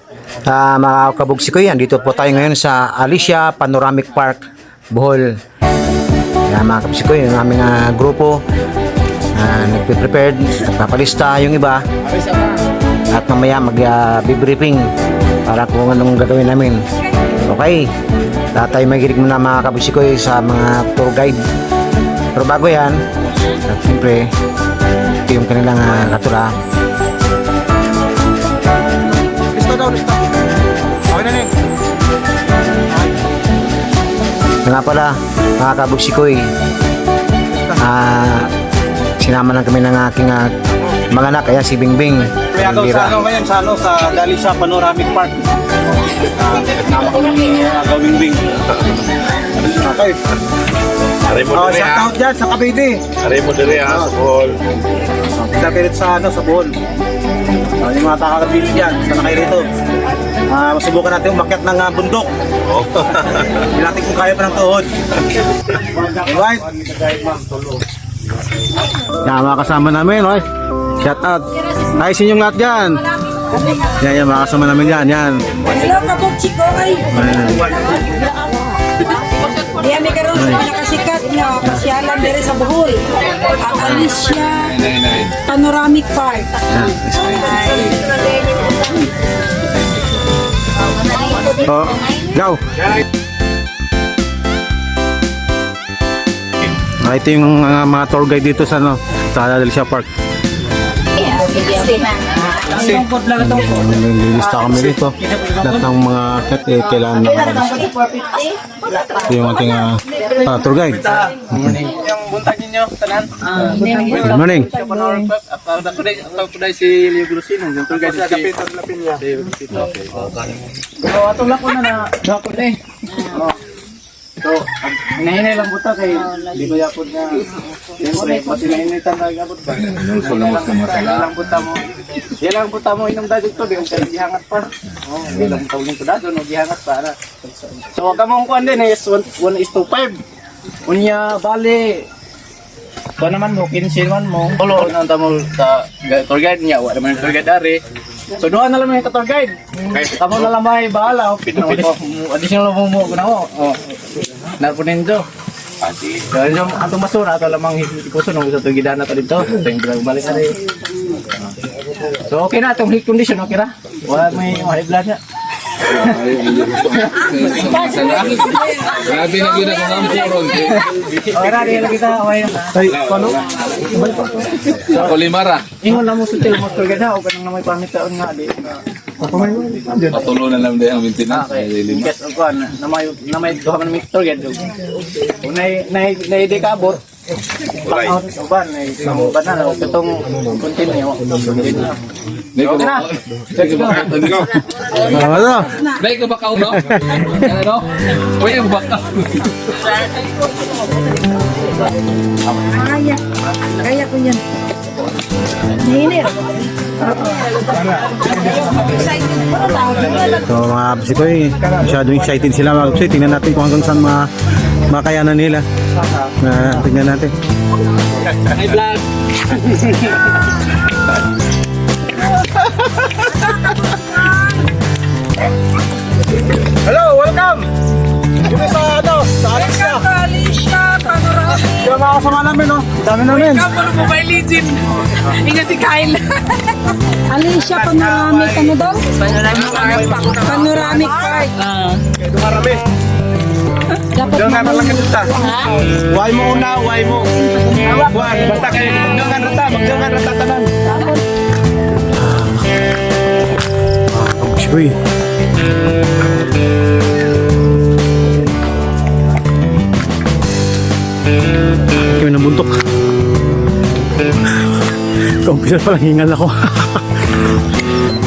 Mga kabugsikoy, andito po tayo ngayon sa Alicia Panoramic Park, Bohol. Kaya mga kabugsikoy, yung aming grupo nagpe-prepared, nagpapalista yung iba. At mamaya mag-briefing para kung anong gagawin namin. Okay, tatay magilig muna mga kabugsikoy sa mga tour guide. Pero bago yan, at siyempre, ito yung kanilang katula. Nga pala mga kabugsikoy, sinama lang kami ng aking mga anak, kaya si Bingbing. Kaya daw sa ngayon sa Alicia Panoramic Park. Nama ko ng Bingbing. Okay. Shout out dyan sa Cavite. Aray mo dali sa Bohol. Sa pilit sa Bohol. Yung mga takakabili dyan, sa nakay rito. Masubukan natin umakyat ng bundok. Hindi natin kung kaya pa ng tuhod. Alright. Yan mga kasama namin, oy. Shout out. Ay, sinyong lahat dyan. Yan, mga kasama namin dyan. Yan. Hello, kabugsiko ay. Diyan may karoon sa nakasikat na pasyalan dere sa Bohol. Ang Alicia Panoramic Park. Oh, go! Ito yung mga tour guide dito sa Alicia Park. Nililista kami dito. Lahat ng mga cat kailangan nakalis. Ito yung ating tour guide. Yung buntag ninyo, tanan. Good morning. Ako si Leo Grosino, yung tour guide sa Kapito Lapinya. So, atong lako na dako na eh. So, hinahinay lang buta kay di ba yapod na siyempre, mas hinahinitan na gabot ba? Lang buta mo. Yan lang buta mo inom dahil ito, di yung gihangat pa. Ilang taon yung tudado, no, gihangat pa. So, wag ka mong kuhan din, is 1:5. Unya, bali, ito naman mo, 15 naman mo. Tulo, nanta mo sa tour guide niya, wala naman yung tour guide dari. So, doon na lang yung tour guide. Tamo na lang may bahala. Additional mo na ako. Napunin ito. Kaya yung atong basura, ito lamang hipuso nung isa itong gidana ito dito. Ito yung balik na rin. So, okay na. Itong heat condition, okay na. Wala may high blood niya. Grabe na gina kung ang puron. Okay na, di lang kita. Okay na. Ano? Ako limara. Ingon na mo sa tayo mo gada o kanang na may pamitaon nga di. Patuloy na lang din ang maintenance. Yes, o kuan na may duha man mixture gad. Kung nay di kabot. Right. Uban nay banana o katong continue. Neko na. Sige ba? Neko. Ano? Dai ko bakaw no. Ano? Uy, ang bakaw. Kaya ko yan. Hinir. So mga kabugsikoy, masyadong excited sila mga kabugsikoy. Tingnan natin kung hanggang saan makayanan nila. Tingnan natin. Hi vlog. Hello, welcome. Dito sa Alicia. Alicia Panoramic. Yung mga kasama namin, no? Dami namin. Kapuro mobile legend. Ingat si Kyle. Alicia Panoramic, ano daw? Panoramic Park. Ito marami. Dapat Doon nga lang kita. Why mo una, why mo? Why? Basta kayo, magdungan rata tanan. Kabugsikoy. Kami ng buntok. Kaumpisa pa lang hingal ako.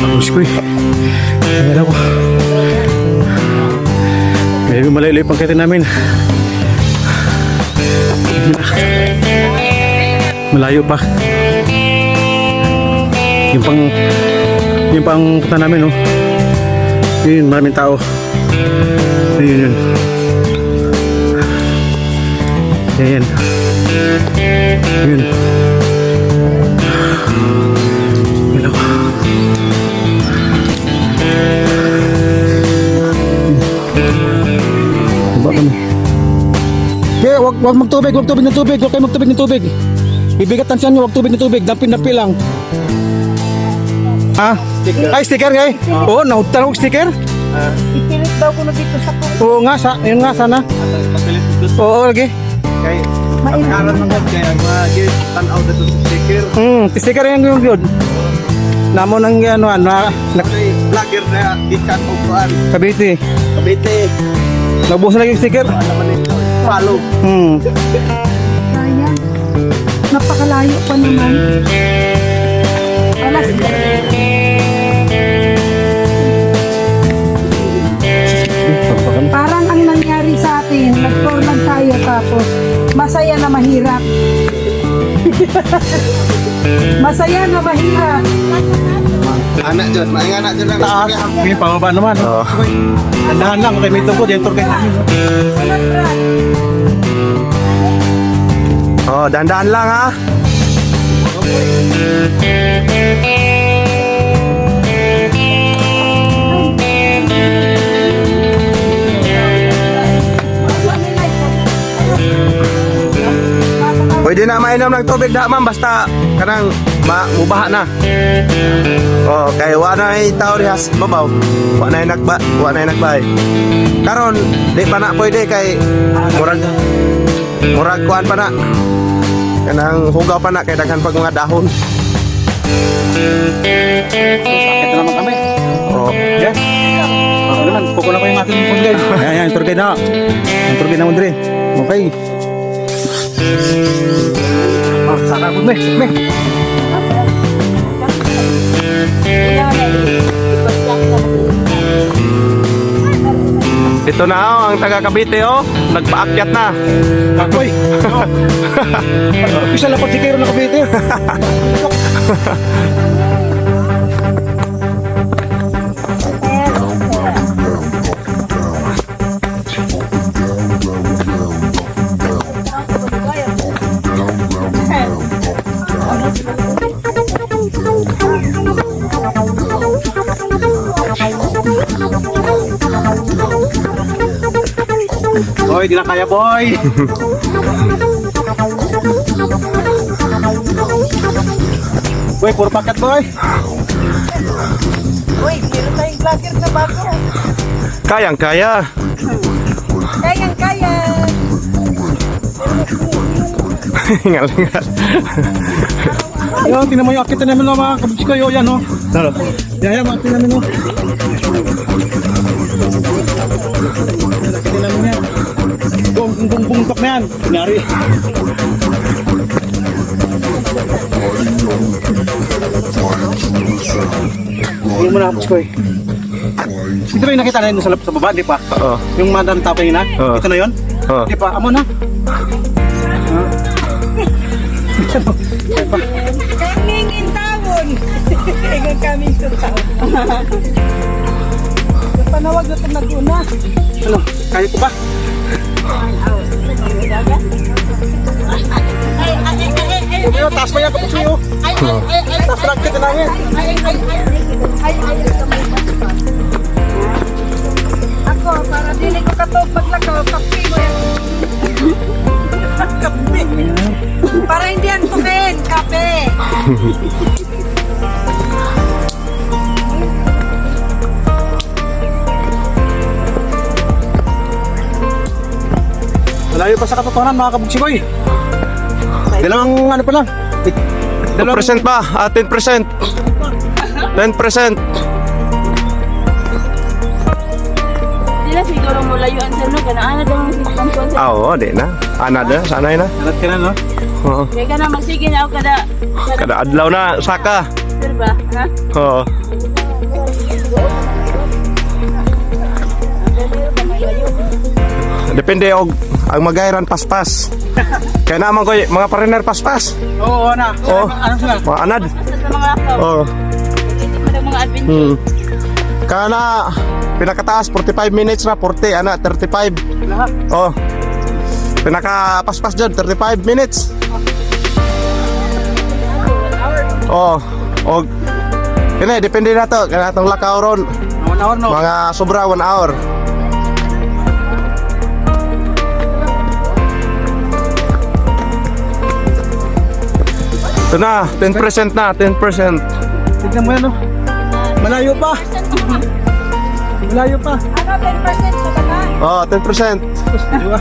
Kabugsikoy. Hingal ako. Medyo malayo yung pangkitin namin. Malayo pa. Yung pang punta namin, no? Yun, maraming tao. Yun. Yan. Yun. Yun ako. wag magtubig, wag tubig ng tubig, wag kayo magtubig ng tubig. Bibigat ang tiyan nyo, wag tubig ng tubig, dampi lang. Ha? Ay, sticker ngay? Oo, nautang og sticker? Ipilit daw ko na dito sa ko. Oo nga, yun nga sana. Papilit dito. Oo, lagi. Kay pagkaroon ng God kaya mag-give tanaw dito sa sticker. Sticker yung yun. Namo nang ano, May vlogger na ikan o kuan. Cavite. Kabite. Naubos na yung sticker. Ano man ito? Follow. Kaya. Napakalayo pa naman. Alas. Parang ang nangyari sa atin, nag-tour lang tayo tapos masaya na mahirap. Masaya na mahirap. Anak dyan. May anak dyan lang. Taas. May pababa naman. Dandahan lang, kay may tungkod, yung tour kayo namin. Oh, dandan lang ha. Pwede na mainom ng tubig da ma'am basta kanang mubaha na. Oh, kay wa na tao dihas babaw. Wa na nagbay. Karon di pa na pwede kay murag kuan pa na. Kanang hugaw pa na kay daghan pag mga dahon. Bakit na naman kami? Oh, Yes. Okay naman, puko na ko yung ating tour guide. Yan, tour guide na. Yung tour guide na mo dire. Okay. Saka po, me. ito na oh, ang taga Cavite oh, nagpaakyat na. Akoy. Isa lang pag sikero na Cavite. Boy, di na kaya boy. Boy, puro pakat boy. Uy, meron tayong vlogger na bago. Kayang-kaya. Kayang-kaya. Hingal-hingal. Ayun, tingnan mo yung akit namin ng mga kabutsi ko. Yan oh. Yan, mga akit namin oh. Akit namin yan. Bung-bung-bungtok na yan. Kunyari. Hindi mo na kabutsi ko eh. Ito ba yung nakita na yun sa baba, di pa? Oo. Yung madam tapay na? Oo. Ito na yun? Oo. Di pa? Amo na? Kaming tawon. Kaya kaming tawon. Panawag na ito nag-una. Ano? Kaya ko ba? Ay, taas pa yan kapag sa'yo. Taas pa lang kita namin. Ako, para dili ko katog maglakaw, kapi mo yan. Kapi. Para hindi yan tumin, kape. Malayo pa sa katotohanan mga kabugsikoy. Dalawang ano pa lang. 2% pa, 10%. 10%. Sila siguro mo layuan sir no kana ana daw ang pampuan sir. Oo, di na. Anada, sanay na. Alat ka na no? Oo. Kaya ka na magsige na ako Kada adlaw na, saka. sir ba? Ha? Oo. Depende og ang magayran paspas. Kaya naman ko mga partner paspas. Oo, na. Oo. Ano sila? Mga anad. Basta sa mga lakaw. Oo. Hindi mo ng mga adventure. Kana pinakataas 45 minutes na 40 ana 35. Lahat. Oh. Pinaka paspas jud 35 minutes. Oh. Og kini depende na to kana atong lakaw ron. 1 hour no? Mga sobra 1 hour. Ito na, 10% na, 10%. Tignan mo yan, no? Malayo pa. Malayo pa. Ano, 10% sa baba? Oh, 10%. Di ba?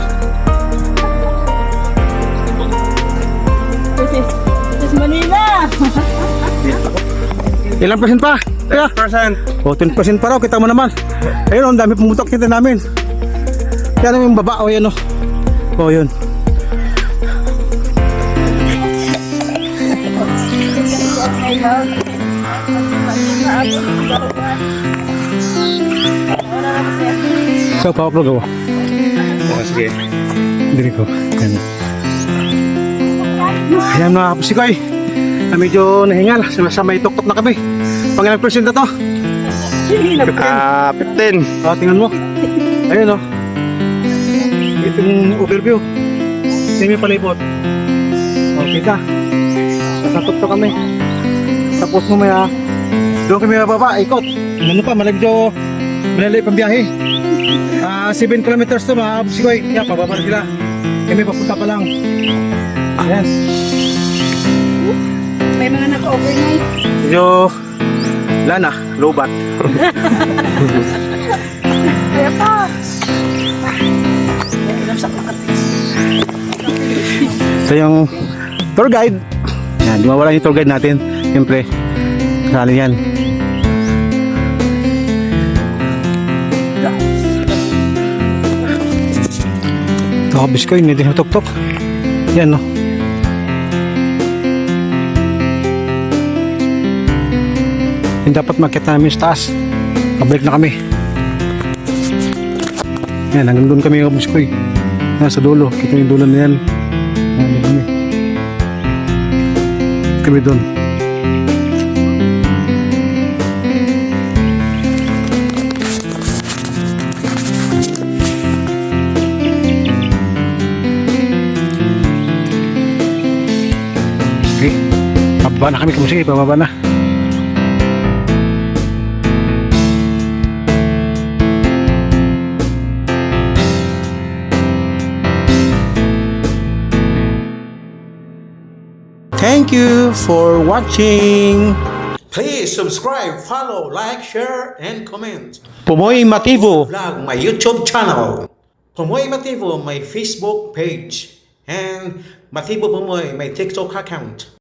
This is Manila. Ilang percent pa? Kaya? 10%. O, 10% pa raw. Kita mo naman. Ayun, ang dami pumutok kita namin. Yan yung baba. O, yan, o. O, yun. So, pa-upload ako. Sige. Dili ko. Yan. Ayan mga kapusikoy. Medyo nahingal. Sa may tuktok na kami. Pangilang percent na to? 15. O, tingnan mo. Ayun, o. Ito yung overview. Semi palibot. O, kita. Nasa tuktok kami. Tapos mamaya, doon kami mababa, ikot. Ano pa, malay pang biyahe. 7 kilometers to mga kapusikoy. Yan, pababa na sila. Kami papunta pa lang. Ayan. May mga naka-overnight. Medyo wala na, lobat. Kaya pa. Ito yung tour guide. Yan, di mawala yung tour guide natin. Siyempre, kasali yan. Ito ako biskoy, hindi na tok-tok. Yan, no. Yung dapat makita namin sa taas. Pabalik na kami. Yan, hanggang doon kami yung biskoy. Nasa dulo, kita yung dulo na yan. Yan, kami. Kami doon. Okay. Pababa na kami, kamusik. Pababa na. Thank you for watching. Please subscribe, follow, like, share, and comment. Pumoy Mativo. Vlog, my YouTube channel. Pumoy Mativo, my Facebook page. And Mativo Pumoy, my TikTok account.